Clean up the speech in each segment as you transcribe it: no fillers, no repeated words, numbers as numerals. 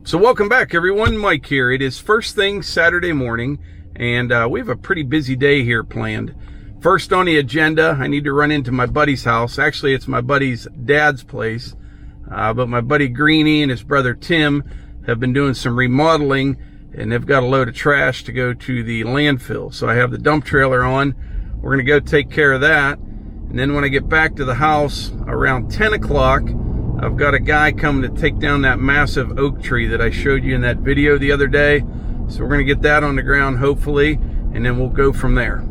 So welcome back, everyone. Mike here. It is first thing Saturday morning, and we have a pretty busy day here planned. First on the agenda, I need to run into my buddy's house. Actually, it's my buddy's dad's place, but my buddy Greenie and his brother Tim have been doing some remodeling, and they've got a load of trash to go to the landfill. So I have the dump trailer on. We're going to go take care of that, and then when I get back to the house around 10 o'clock, I've got a guy coming to take down that massive oak tree that I showed you in that video the other day. So we're going to get that on the ground, hopefully, and then we'll go from there.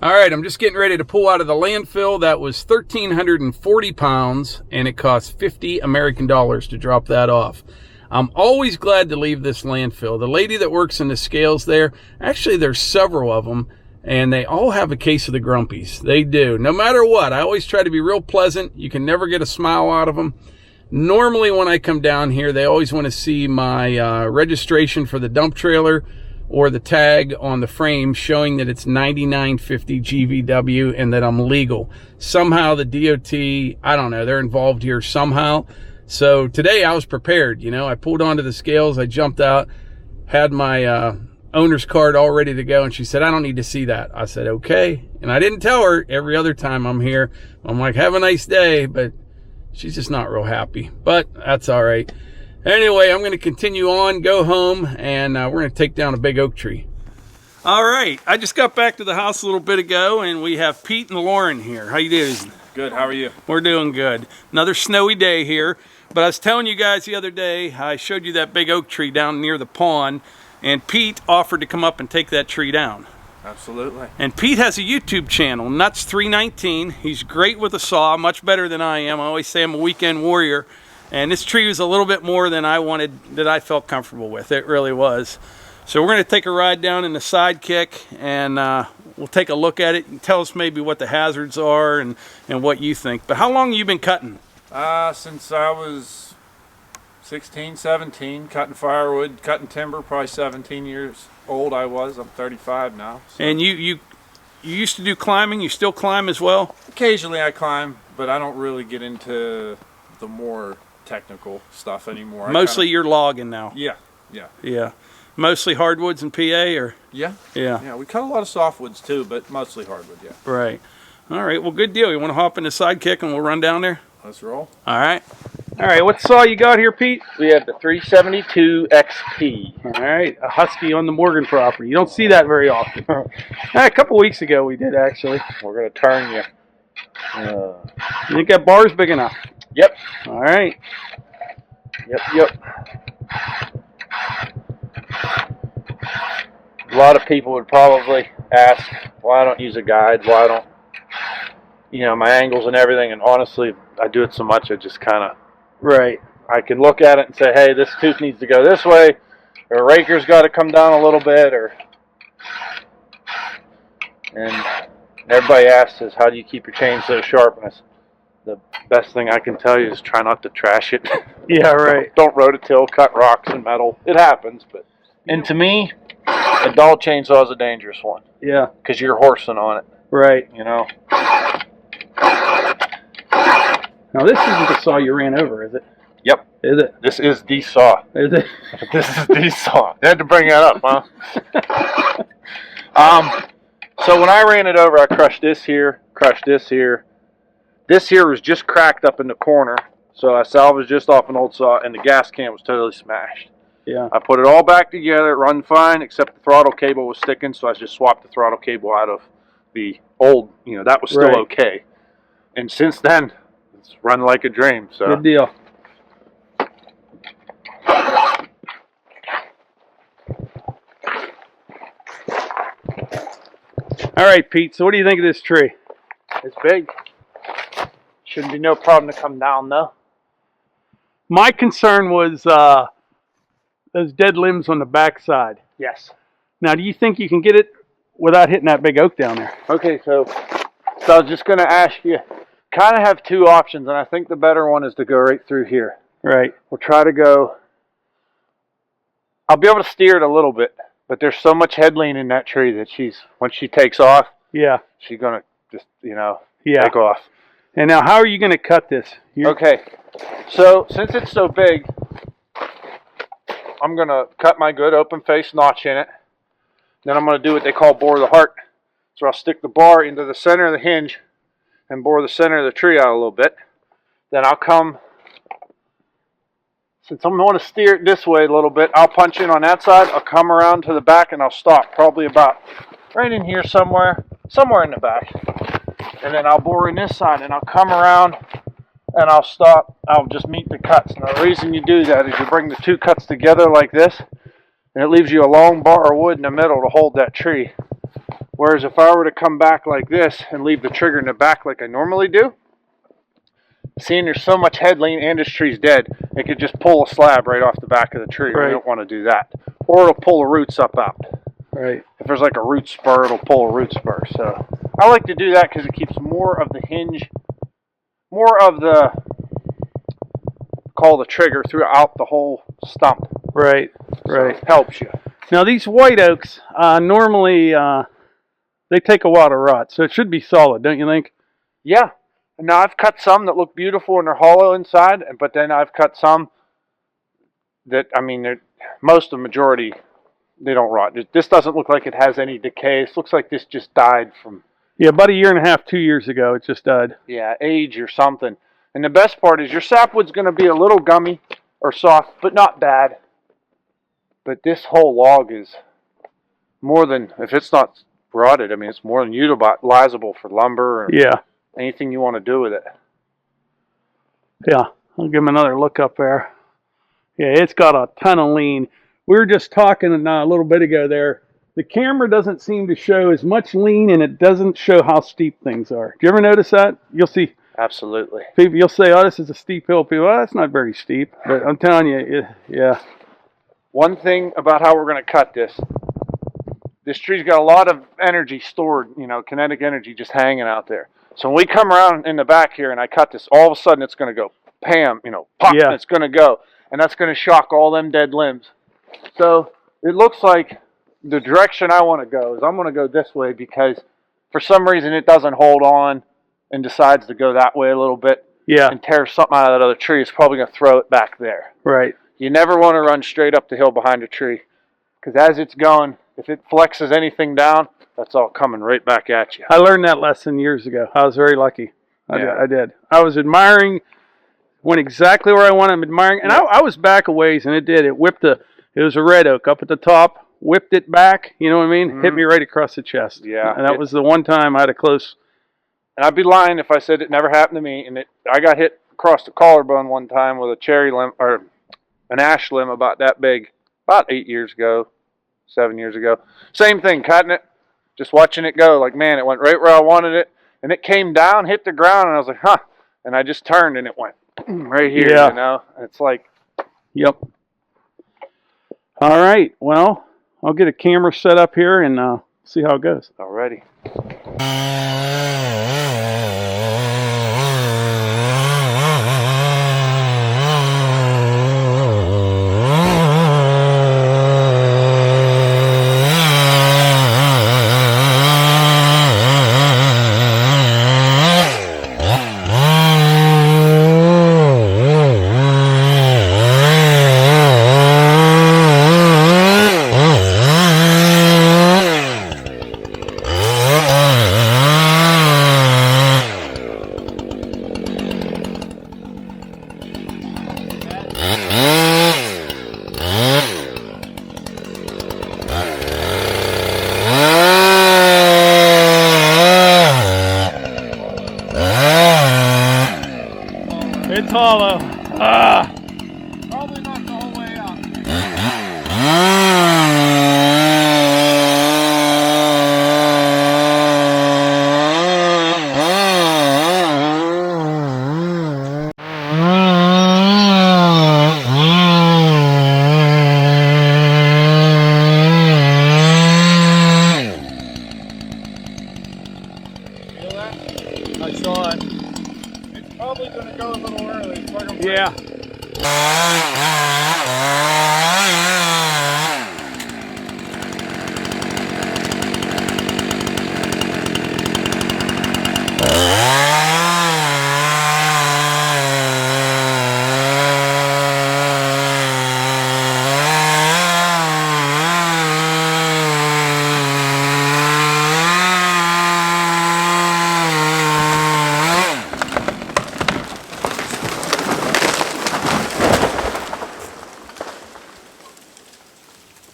All right, I'm just getting ready to pull out of the landfill. That was 1,340 pounds, and it cost 50 American dollars to drop that off. I'm always glad to leave this landfill. The lady that works in the scales there, actually there's several of them, and they all have a case of the grumpies. They do. No matter what, I always try to be real pleasant. You can never get a smile out of them. Normally when I come down here, they always want to see my registration for the dump trailer, or the tag on the frame showing that it's 9950 GVW and that I'm legal. Somehow the DOT, I don't know, they're involved here somehow. So today I was prepared. You know, I pulled onto the scales, I jumped out, had my owner's card all ready to go, and she said, I don't need to see that. I said, okay. And I didn't tell her every other time I'm here. I'm like, have a nice day, but she's just not real happy. But that's all right. Anyway, I'm going to continue on, go home, and we're going to take down a big oak tree. All right, I just got back to the house a little bit ago, and we have Pete and Lauren here. How you doing? Good, how are you? We're doing good. Another snowy day here, but I was telling you guys the other day, I showed you that big oak tree down near the pond, and Pete offered to come up and take that tree down. Absolutely. And Pete has a YouTube channel, Nuts319. He's great with a saw, much better than I am. I always say I'm a weekend warrior. And this tree was a little bit more than I wanted, that I felt comfortable with. It really was. So we're going to take a ride down in the Sidekick, and we'll take a look at it and tell us maybe what the hazards are and what you think. But how long have you been cutting? Since I was 16, 17, cutting firewood, cutting timber, probably 17 years old I was. I'm 35 now. So. And you used to do climbing? You still climb as well? Occasionally I climb, but I don't really get into the more technical stuff anymore. Mostly you're logging now. Yeah. Mostly hardwoods in PA, or? Yeah, we cut a lot of softwoods too, but mostly hardwood, yeah. Right. All right, well, good deal. You want to hop in the Sidekick and we'll run down there? Let's roll. All right. All right, what saw you got here, Pete? We have the 372 XP. All right, a Husky on the Morgan property. You don't see that very often. A couple weeks ago we did, actually. We're going to turn you. You think that bar's big enough? Yep. All right. Yep. A lot of people would probably ask why I don't use a guide, why I don't, my angles and everything. And honestly, I do it so much, I just kind of, I can look at it and say, hey, this tooth needs to go this way, or a raker's got to come down a little bit, and everybody asks us, how do you keep your chain so sharp? And the best thing I can tell you is try not to trash it. Yeah, right. Don't rototill, cut rocks and metal. It happens, but. And to me, a dull chainsaw is a dangerous one. Yeah. Because you're horsing on it. Right. Now, this isn't the saw you ran over, is it? Yep. Is it? This is the saw. Is it? This is the saw. I had to bring that up, huh? So when I ran it over, I crushed this here, crushed this here. This here was just cracked up in the corner, so I salvaged just off an old saw, and the gas can was totally smashed. Yeah. I put it all back together, it run fine, except the throttle cable was sticking, so I just swapped the throttle cable out of the old, that was still okay. And since then, it's run like a dream. So. Good deal. All right, Pete, so what do you think of this tree? It's big. Shouldn't be no problem to come down, though. My concern was those dead limbs on the backside. Yes. Now, do you think you can get it without hitting that big oak down there? Okay, so I was just going to ask you, kind of have two options, and I think the better one is to go right through here. Right. We'll try to go, I'll be able to steer it a little bit, but there's so much head lean in that tree that once she takes off, she's going to just, take off. And now, how are you going to cut this? Okay, so since it's so big, I'm going to cut my good open face notch in it. Then I'm going to do what they call bore the heart. So I'll stick the bar into the center of the hinge and bore the center of the tree out a little bit. Then I'll come, since I'm going to steer it this way a little bit, I'll punch in on that side, I'll come around to the back, and I'll stop probably about right in here somewhere in the back. And then I'll bore in this side, and I'll come around and I'll stop. I'll just meet the cuts. Now the reason you do that is you bring the two cuts together like this, and it leaves you a long bar of wood in the middle to hold that tree. Whereas if I were to come back like this and leave the trigger in the back like I normally do, seeing there's so much head lean and this tree's dead, it could just pull a slab right off the back of the tree. Right. We don't want to do that. Or it'll pull the roots up out. Right. If there's like a root spur, it'll pull a root spur. So I like to do that because it keeps more of the hinge, more of the, call the trigger throughout the whole stump. Right. So Right. it helps you. Now, these white oaks, normally, they take a while to rot, so it should be solid, don't you think? Yeah. Now, I've cut some that look beautiful and they're hollow inside, but then I've cut some that, most of the majority, they don't rot. This doesn't look like it has any decay. It looks like this just died from... Yeah, about 1.5 years, 2 years ago, it just died. Yeah, age or something. And the best part is your sapwood's going to be a little gummy or soft, but not bad. But this whole log is more than, if it's not rotted, it's more than utilizable for lumber or anything you want to do with it. Yeah, I'll give him another look up there. Yeah, it's got a ton of lean. We were just talking a little bit ago there. The camera doesn't seem to show as much lean, and it doesn't show how steep things are. Do you ever notice that? You'll see. Absolutely. People, you'll say, oh, this is a steep hill. People, well, that's not very steep. But I'm telling you, yeah. One thing about how we're going to cut this tree's got a lot of energy stored, kinetic energy just hanging out there. So when we come around in the back here and I cut this, all of a sudden it's going to go, pam, pop, and it's going to go. And that's going to shock all them dead limbs. So it looks like the direction I want to go is I'm going to go this way because for some reason it doesn't hold on and decides to go that way a little bit and tears something out of that other tree. It's probably going to throw it back there. Right. You never want to run straight up the hill behind a tree because as it's going, if it flexes anything down, that's all coming right back at you. I learned that lesson years ago. I was very lucky. I did. I was admiring, went exactly where I wanted. I'm admiring, and I was back a ways, and it did. It whipped it was a red oak up at the top, whipped it back, you know what I mean? Hit me right across the chest. Yeah. And that was the one time I had a close. And I'd be lying if I said it never happened to me. And I got hit across the collarbone one time with a cherry limb, or an ash limb about that big about 8 years ago, 7 years ago. Same thing, cutting it, just watching it go. Like, man, it went right where I wanted it. And it came down, hit the ground, and I was like, huh. And I just turned, and it went right here, Yeah. you know? It's like... Yep. All right. Well, I'll get a camera set up here and see how it goes. Alrighty. It's hollow. Probably not the whole way out. Feel that? I saw it. It's probably going to go a little early. It's like Yeah.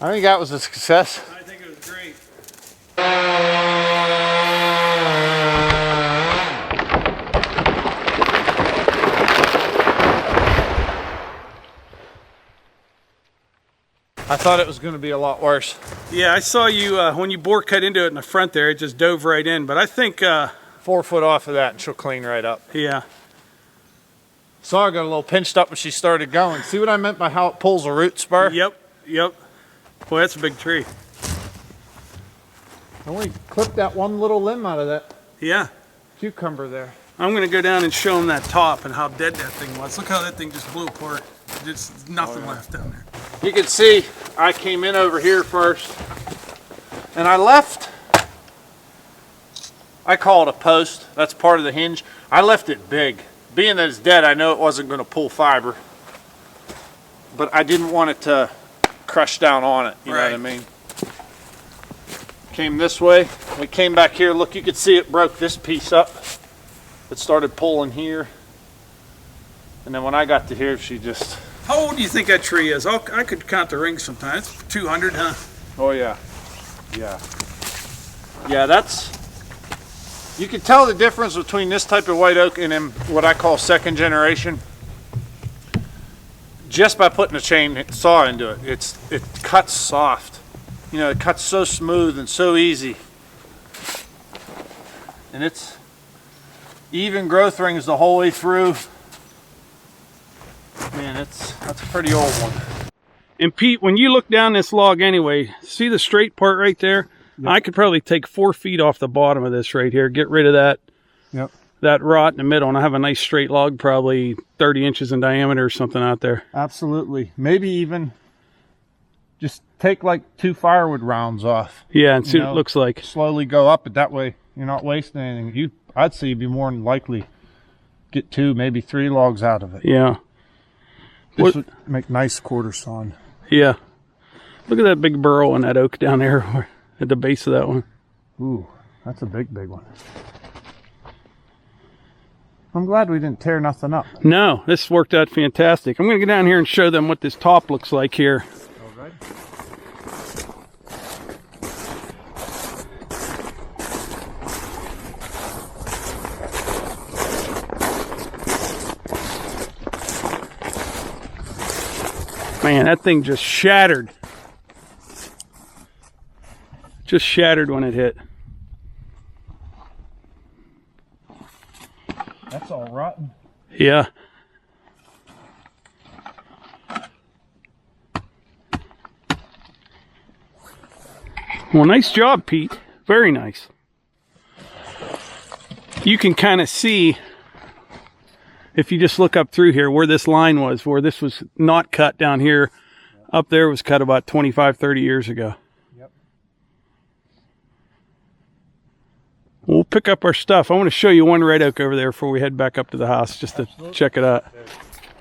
I think that was a success. I think it was great. I thought it was going to be a lot worse. Yeah, I saw you when you bore cut into it in the front there. It just dove right in. But I think, 4 foot off of that and she'll clean right up. yeah. Saw her got a little pinched up when she started going. See what I meant by how it pulls a root spur? Yep. Yep. Boy, that's a big tree. I only clipped that one little limb out of that Yeah. cucumber there. I'm going to go down and show them that top and how dead that thing was. Look how that thing just blew apart. Just nothing left down there. You can see I came in over here first and I left, I call it a post. That's part of the hinge. I left it big. Being that it's dead, I know it wasn't going to pull fiber, but I didn't want it to crush down on it. You know what I mean? Came this way. We came back here. Look, you could see it broke this piece up. It started pulling here. And then when I got to here, she just... How old do you think that tree is? I could count the rings sometimes. 200, huh? Oh, yeah. Yeah. Yeah, that's... You can tell the difference between this type of white oak and then what I call second generation. Just by putting a chain saw into it. It cuts soft. You know, it cuts so smooth and so easy. And it's even growth rings the whole way through. Man, that's a pretty old one. And Pete, when you look down this log anyway, see the straight part right there? Yep. I could probably take 4 feet off the bottom of this right here, get rid of that, Yep. that rot in the middle, and I have a nice straight log, probably 30 inches in diameter or something out there. Absolutely. Maybe even just take like 2 firewood rounds off. Yeah, and see what it looks like. Slowly go up, but that way you're not wasting anything. I'd say you'd be more than likely get 2, maybe 3 logs out of it. Yeah. This would make nice quarter sawn. Yeah. Look at that big burrow in that oak down there at the base of that one. Ooh, that's a big one. I'm glad we didn't tear nothing up. No, this worked out fantastic. I'm going to go down here and show them what this top looks like here. All right. Man, that thing just shattered. Just shattered when it hit. That's all rotten. Yeah. Well, nice job, Pete. Very nice. You can kind of see, if you just look up through here, where this line was, where this was not cut down here. Up there was cut about 25, 30 years ago. Yep. We'll pick up our stuff. I want to show you one red oak over there before we head back up to the house, just to check it out.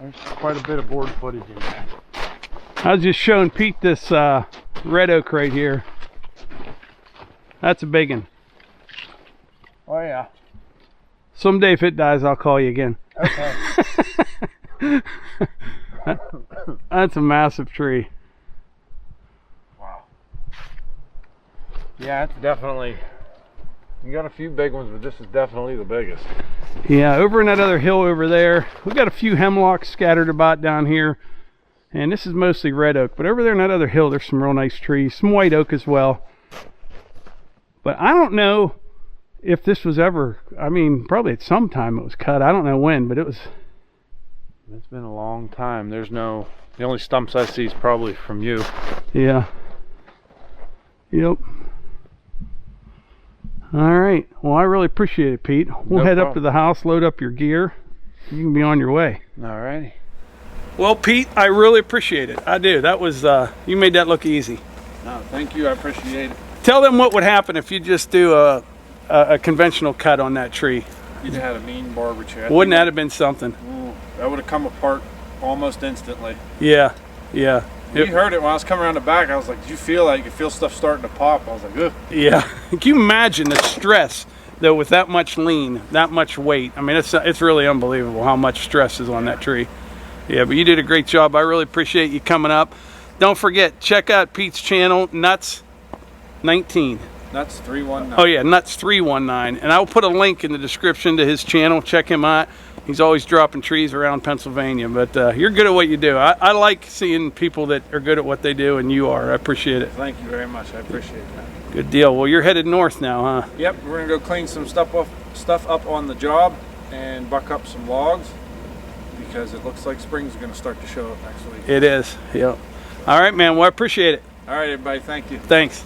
There's quite a bit of board footage in there. I was just showing Pete this red oak right here. That's a big one. Oh yeah. Someday if it dies, I'll call you again. Okay. That's a massive tree. Wow. Yeah, it's definitely. You got a few big ones, but this is definitely the biggest. Yeah, over in that other hill over there, we've got a few hemlocks scattered about down here. And this is mostly red oak. But over there in that other hill, there's some real nice trees. Some white oak as well. But I don't know if this was ever, I mean, probably at some time it was cut. I don't know when, but it was. It's been a long time. There's no, the only stumps I see is probably from you. Yeah. Yep. All right. Well, I really appreciate it, Pete. We'll No head up problem. to the house, load up your gear. You can be on your way. All righty. Well, Pete, I really appreciate it. I do. That was, you made that look easy. No, thank you. I appreciate it. Tell them what would happen if you just do a conventional cut on that tree. You'd have had a mean barber chair. Wouldn't that have been something? Ooh, that would have come apart almost instantly. Yeah, yeah. You heard it when I was coming around the back. I was like, did you feel like you feel stuff starting to pop? I was like, ugh. Yeah. Can you imagine the stress, though, with that much lean, that much weight? I mean, it's really unbelievable how much stress is on that tree. Yeah, but you did a great job. I really appreciate you coming up. Don't forget, check out Pete's channel, Nuts 19. Nuts 319. Oh yeah, Nuts 319. And I'll put a link in the description to his channel. Check him out. He's always dropping trees around Pennsylvania. But you're good at what you do. I like seeing people that are good at what they do, and you are. I appreciate it. Thank you very much. I appreciate that. Good deal. Well, you're headed north now, huh? Yep, we're gonna go clean some stuff up on the job and buck up some logs because it looks like spring's gonna start to show up next week. It is. Yep. All right, man. Well, I appreciate it. All right, everybody. Thank you. Thanks.